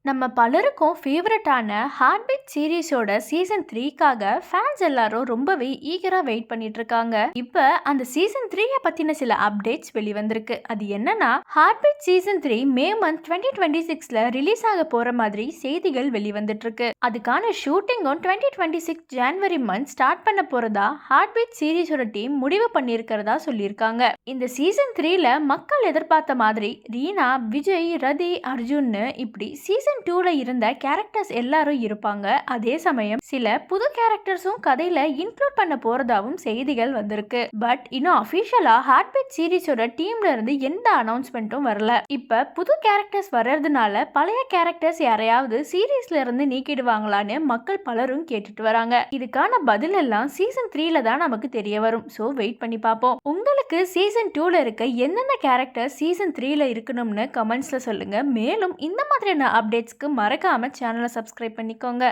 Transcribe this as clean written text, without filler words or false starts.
நம்ம பலருக்கும் ஃபேவரட்டான ஹார்ட் பீட் சீரிஸோட சீசன் 3க்காக ஃபேன்ஸ் எல்லாரும் ரொம்பவே ஈகரா வெயிட் பண்ணிட்டு இருக்காங்க. இப்ப அந்த சீசன் 3 பத்தின சில அப்டேட்ஸ் வெளிவந்திருக்கு. அது என்னன்னா, heart beat season 3 May month 2026ல ரிலீஸ் ஆக போற மாதிரி செய்திகள் வெளிவந்துட்டு இருக்கு. அதுக்கான ஷூட்டிங்கும் 2026 ஜனவரி மந்த் ஸ்டார்ட் பண்ண போறதா ஹார்ட் பீட் சீரிஸோட டீம் முடிவு பண்ணியிருக்கிறதா சொல்லியிருக்காங்க. இந்த சீசன் 3ல மக்கள் எதிர்பார்த்த மாதிரி ரீனா, விஜய், ரதி, அர்ஜுன்னு இப்படி சீசன் 2ல இருந்த கேரக்டர்ஸ் எல்லாரும் இருப்பாங்க. அதே சமயம் சில புது கேரக்டர்ஸும் கதையில இன்க்ளூட் பண்ண போறதாவும் செய்திகள் வந்திருக்கு. பட் இன்னும் அபிஷியலா ஹார்ட் பீட் சீரிஸோட டீம்ல இருந்து எந்த அனௌன்ஸ்மெண்ட்டும் வரல. இப்ப புது கேரக்டர்ஸ் வர்றதுனால பழைய கேரக்டர்ஸ் யாரையாவது சீரிஸ்ல இருந்து நீக்கிடுவாங்களான்னு மக்கள் பலரும் கேட்டுட்டு வராங்க. இதுக்கான பதில் எல்லாம் சீசன் 3ல தான் நமக்கு தெரிய வரும். சோ வெயிட் பண்ணி பார்ப்போம். உங்களுக்கு சீசன் 2ல இருக்க எந்தெந்த கேரக்டர் சீசன் 3ல இருக்கணும்னு கமெண்ட்ஸ்ல சொல்லுங்க. மேலும் இந்த மாதிரியான அப்டேட்ஸ்க்கு மறக்காம சேனலை சப்ஸ்கிரைப் பண்ணிக்கோங்க.